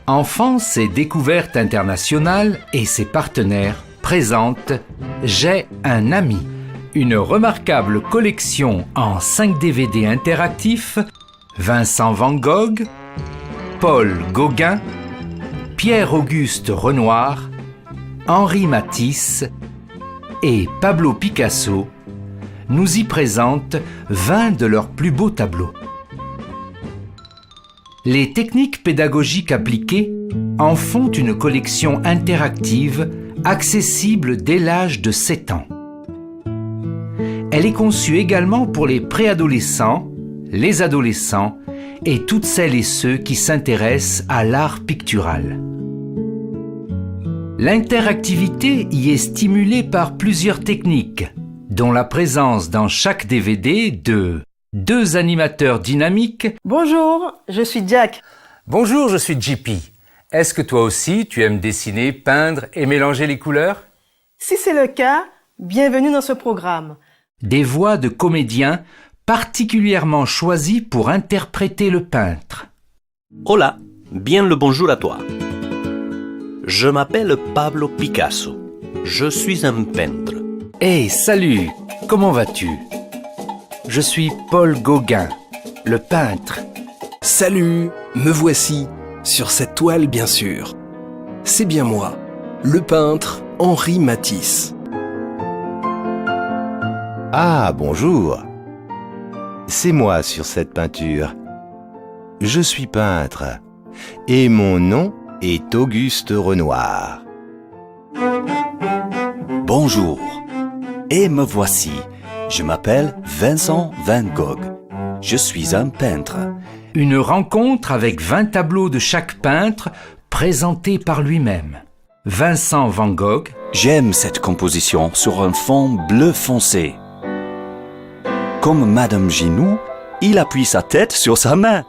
Enfance et découverte internationale et ses partenaires présentent J'ai un ami, une remarquable collection en 5 DVD interactifs, Vincent van Gogh, Paul Gauguin, Pierre-Auguste Renoir, Henri Matisse et Pablo Picasso nous y présentent 20 de leurs plus beaux tableaux. Les techniques pédagogiques appliquées en font une collection interactive accessible dès l'âge de 7 ans. Elle est conçue également pour les préadolescents, les adolescents et toutes celles et ceux qui s'intéressent à l'art pictural. L'interactivité y est stimulée par plusieurs techniques, dont la présence dans chaque DVD de 2 animateurs dynamiques. Bonjour, je suis Jack. Bonjour, je suis JP. Est-ce que toi aussi, tu aimes dessiner, peindre et mélanger les couleurs? Si c'est le cas, bienvenue dans ce programme. Des voix de comédiens particulièrement choisis pour interpréter le peintre. Hola, bien le bonjour à toi. Je m'appelle Pablo Picasso. Je suis un peintre. Hey, salut, comment vas-tu? Je suis Paul Gauguin, le peintre. Salut, me voici, sur cette toile bien sûr. C'est bien moi, le peintre Henri Matisse. Ah, bonjour. C'est moi sur cette peinture. Je suis peintre et mon nom est Auguste Renoir. Bonjour, et me voici. Je m'appelle Vincent van Gogh. Je suis un peintre. Une rencontre avec 20 tableaux de chaque peintre présentés par lui-même. Vincent van Gogh. J'aime cette composition sur un fond bleu foncé. Comme Madame Ginoux, il appuie sa tête sur sa main.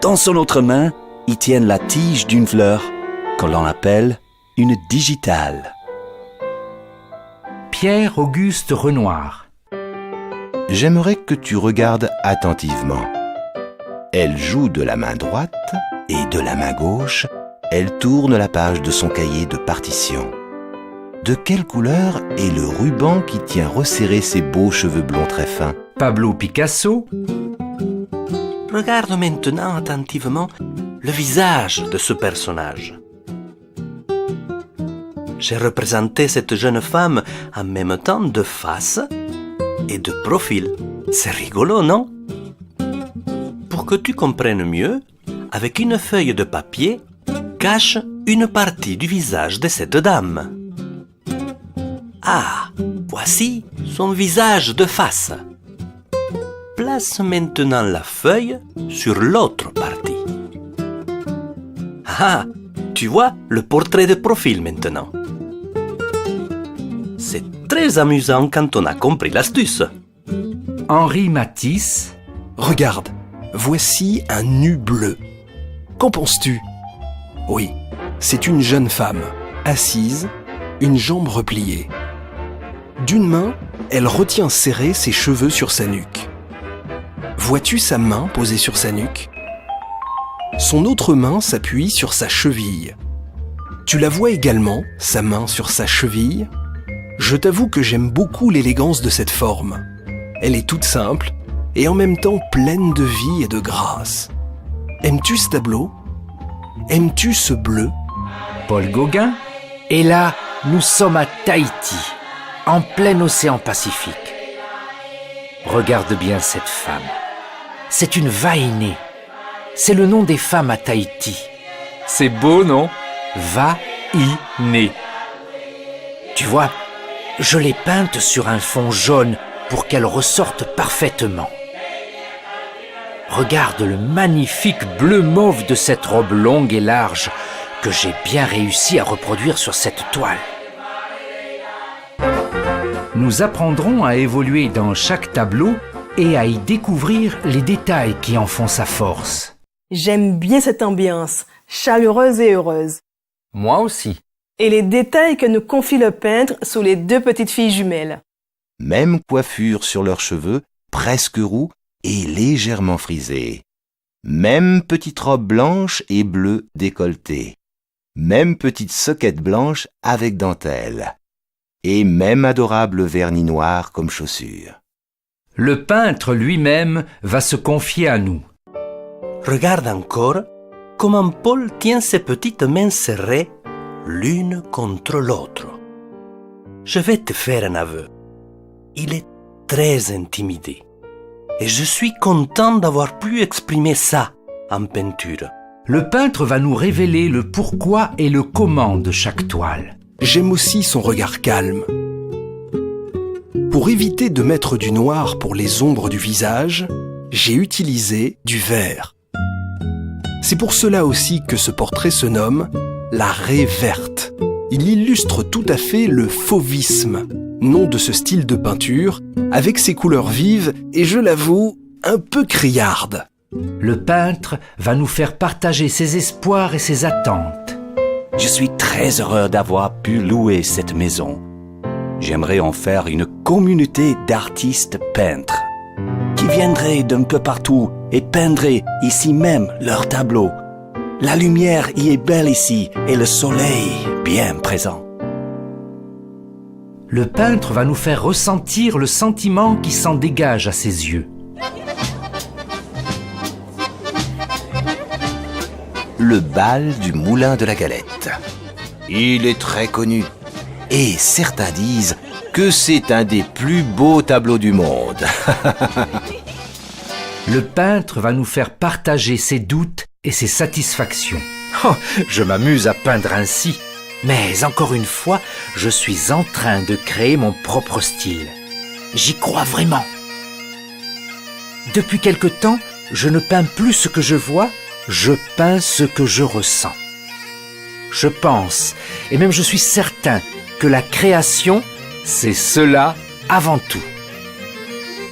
Dans son autre main, il tient la tige d'une fleur que l'on appelle une digitale. Pierre-Auguste Renoir. J'aimerais que tu regardes attentivement. Elle joue de la main droite et de la main gauche, elle tourne la page de son cahier de partition. De quelle couleur est le ruban qui tient resserré ses beaux cheveux blonds très fins? Pablo Picasso. Regarde maintenant attentivement le visage de ce personnage. J'ai représenté cette jeune femme en même temps de face et de profil. C'est rigolo, non? Pour que tu comprennes mieux, avec une feuille de papier, cache une partie du visage de cette dame. Ah, voici son visage de face. Place maintenant la feuille sur l'autre partie. Ah, tu vois le portrait de profil maintenant. C'est très amusant quand on a compris l'astuce. Henri Matisse. Regarde, voici un nu bleu. Qu'en penses-tu? Oui, c'est une jeune femme, assise, une jambe repliée. D'une main, elle retient serré ses cheveux sur sa nuque. Vois-tu sa main posée sur sa nuque? Son autre main s'appuie sur sa cheville. Tu la vois également, sa main sur sa cheville? Je t'avoue que j'aime beaucoup l'élégance de cette forme. Elle est toute simple et en même temps pleine de vie et de grâce. Aimes-tu ce tableau? Aimes-tu ce bleu? Paul Gauguin. Et là, nous sommes à Tahiti, en plein océan Pacifique. Regarde bien cette femme. C'est une Vaïné. C'est le nom des femmes à Tahiti. C'est beau, non? Vaïné. Tu vois, je l'ai peinte sur un fond jaune pour qu'elle ressorte parfaitement. Regarde le magnifique bleu mauve de cette robe longue et large que j'ai bien réussi à reproduire sur cette toile. Nous apprendrons à évoluer dans chaque tableau et à y découvrir les détails qui en font sa force. J'aime bien cette ambiance, chaleureuse et heureuse. Moi aussi. Et les détails que nous confie le peintre sous les 2 petites filles jumelles. Même coiffure sur leurs cheveux, presque roux et légèrement frisés. Même petite robe blanche et bleue décolletée. Même petite soquette blanche avec dentelle. Et même adorable vernis noir comme chaussure. Le peintre lui-même va se confier à nous. Regarde encore comment Paul tient ses petites mains serrées l'une contre l'autre. Je vais te faire un aveu. Il est très intimidé. Et je suis content d'avoir pu exprimer ça en peinture. Le peintre va nous révéler le pourquoi et le comment de chaque toile. J'aime aussi son regard calme. Pour éviter de mettre du noir pour les ombres du visage, j'ai utilisé du vert. C'est pour cela aussi que ce portrait se nomme la raie verte. Il illustre tout à fait le fauvisme, nom de ce style de peinture, avec ses couleurs vives et, je l'avoue, un peu criardes. Le peintre va nous faire partager ses espoirs et ses attentes. Je suis très heureux d'avoir pu louer cette maison. J'aimerais en faire une communauté d'artistes peintres qui viendraient d'un peu partout et peindraient ici même leurs tableaux. La lumière y est belle ici et le soleil bien présent. Le peintre va nous faire ressentir le sentiment qui s'en dégage à ses yeux. Le bal du Moulin de la Galette. Il est très connu. Et certains disent que c'est un des plus beaux tableaux du monde. Le peintre va nous faire partager ses doutes et ses satisfactions. Oh, je m'amuse à peindre ainsi. Mais encore une fois, je suis en train de créer mon propre style. J'y crois vraiment. Depuis quelque temps, je ne peins plus ce que je vois, je peins ce que je ressens. Je pense, et même je suis certain, que la création, c'est cela avant tout.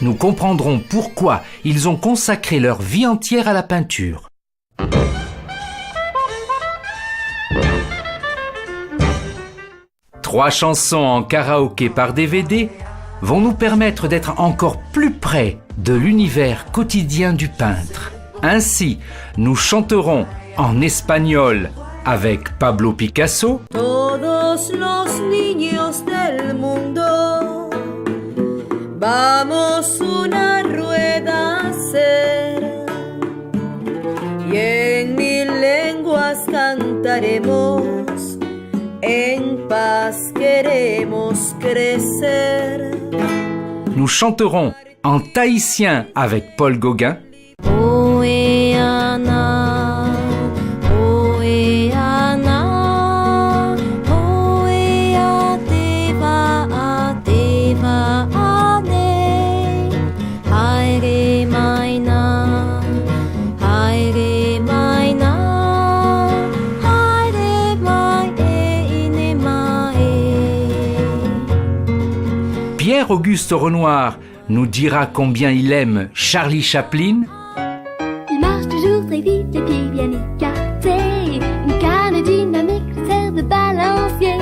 Nous comprendrons pourquoi ils ont consacré leur vie entière à la peinture. Trois chansons en karaoké par DVD vont nous permettre d'être encore plus près de l'univers quotidien du peintre. Ainsi, nous chanterons en espagnol avec Pablo Picasso. Todos los niños del mundo, vamos una rueda a hacer, y en 1000 lenguas cantaremos, en paz queremos crecer. Nous chanterons en tahitien avec Paul Gauguin. Pierre-Auguste Renoir nous dira combien il aime Charlie Chaplin. Il marche toujours très vite, les pieds bien écartés. Une canne dynamique sert de balancier.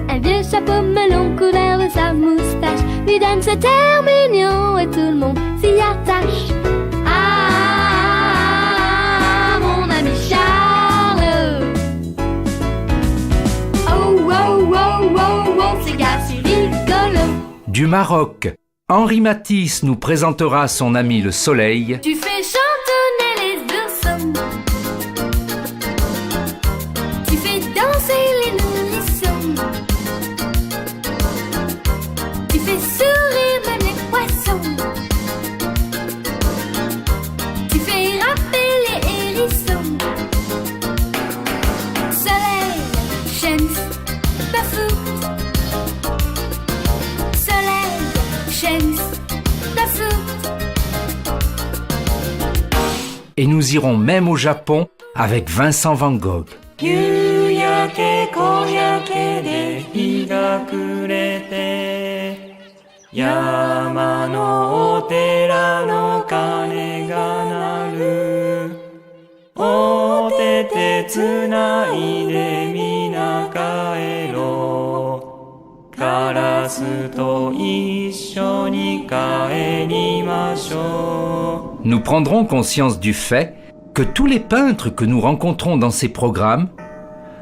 Un vieux chapeau melon couleur de sa moustache lui donne cet air mignon et tout le monde s'y attache. Ah, mon ami Charles. Oh, oh, oh, oh, oh, ces gars, c'est rigolo. Du Maroc, Henri Matisse nous présentera son ami le soleil. Tu fais chantonner les oursons, tu fais danser les nourrissons, tu fais sourire même les poissons, tu fais rapper les hérissons. Soleil, chance, bafout. Et nous irons même au Japon avec Vincent Van Gogh. Nous prendrons conscience du fait que tous les peintres que nous rencontrons dans ces programmes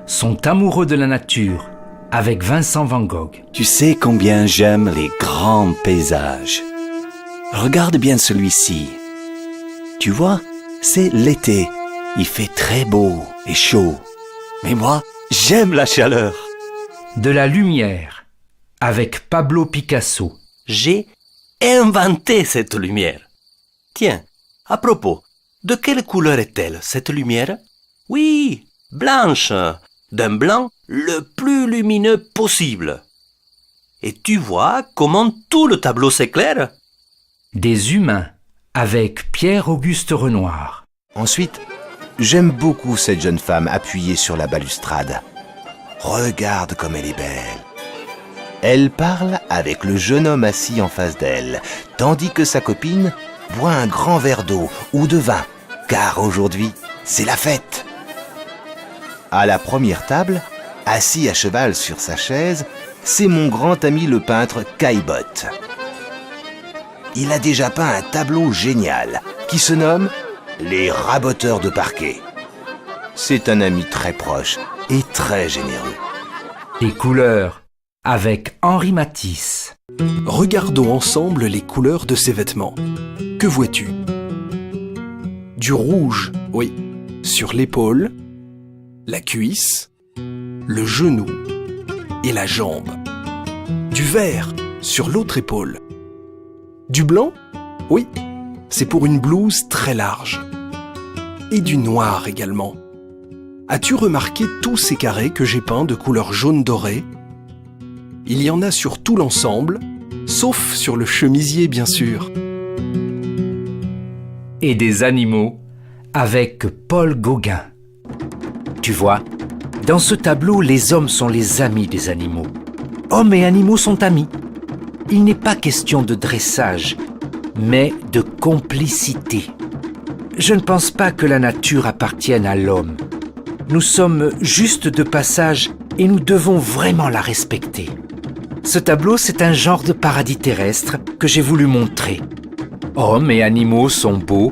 sont amoureux de la nature, avec Vincent van Gogh. Tu sais combien j'aime les grands paysages. Regarde bien celui-ci. Tu vois, c'est l'été. Il fait très beau et chaud. Mais moi, j'aime la chaleur. De la lumière, avec Pablo Picasso. J'ai inventé cette lumière. Tiens, à propos, de quelle couleur est-elle, cette lumière? Oui, blanche, d'un blanc le plus lumineux possible. Et tu vois comment tout le tableau s'éclaire? Des humains, avec Pierre-Auguste Renoir. Ensuite, j'aime beaucoup cette jeune femme appuyée sur la balustrade. Regarde comme elle est belle. Elle parle avec le jeune homme assis en face d'elle, tandis que sa copine boit un grand verre d'eau ou de vin, car aujourd'hui, c'est la fête. À la première table, assis à cheval sur sa chaise, c'est mon grand ami le peintre Caillebotte. Il a déjà peint un tableau génial qui se nomme « Les raboteurs de parquet ». C'est un ami très proche et très généreux. Des couleurs, avec Henri Matisse. Regardons ensemble les couleurs de ses vêtements. Que vois-tu? Du rouge, oui, sur l'épaule, la cuisse, le genou et la jambe. Du vert sur l'autre épaule. Du blanc, oui, c'est pour une blouse très large. Et du noir également. As-tu remarqué tous ces carrés que j'ai peints de couleur jaune doré? Il y en a sur tout l'ensemble, sauf sur le chemisier bien sûr. Et des animaux, avec Paul Gauguin. Tu vois, dans ce tableau, les hommes sont les amis des animaux. Hommes et animaux sont amis. Il n'est pas question de dressage, mais de complicité. Je ne pense pas que la nature appartienne à l'homme. Nous sommes juste de passage et nous devons vraiment la respecter. Ce tableau, c'est un genre de paradis terrestre que j'ai voulu montrer. Hommes et animaux sont beaux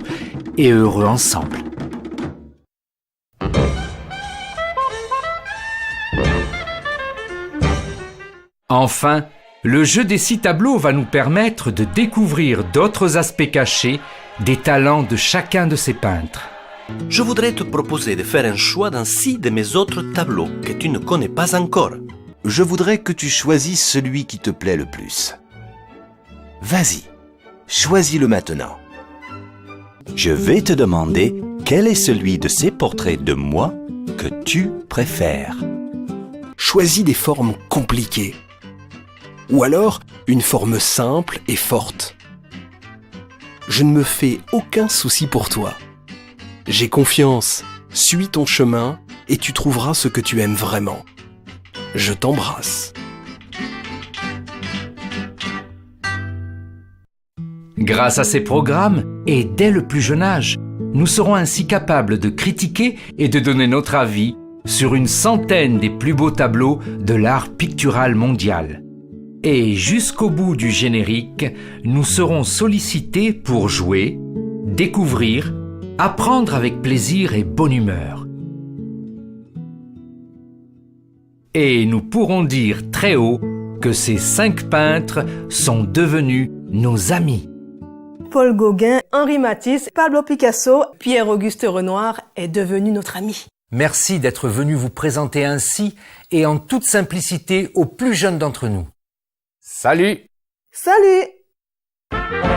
et heureux ensemble. Enfin, le jeu des 6 tableaux va nous permettre de découvrir d'autres aspects cachés des talents de chacun de ces peintres. Je voudrais te proposer de faire un choix dans 6 de mes autres tableaux que tu ne connais pas encore. Je voudrais que tu choisisses celui qui te plaît le plus. Vas-y, choisis-le maintenant. Je vais te demander quel est celui de ces portraits de moi que tu préfères. Choisis des formes compliquées. Ou alors une forme simple et forte. Je ne me fais aucun souci pour toi. J'ai confiance, suis ton chemin et tu trouveras ce que tu aimes vraiment. Je t'embrasse. Grâce à ces programmes, et dès le plus jeune âge, nous serons ainsi capables de critiquer et de donner notre avis sur une centaine des plus beaux tableaux de l'art pictural mondial. Et jusqu'au bout du générique, nous serons sollicités pour jouer, découvrir, apprendre avec plaisir et bonne humeur. Et nous pourrons dire très haut que ces 5 peintres sont devenus nos amis. Paul Gauguin, Henri Matisse, Pablo Picasso, Pierre-Auguste Renoir est devenu notre ami. Merci d'être venu vous présenter ainsi et en toute simplicité aux plus jeunes d'entre nous. Salut! Salut!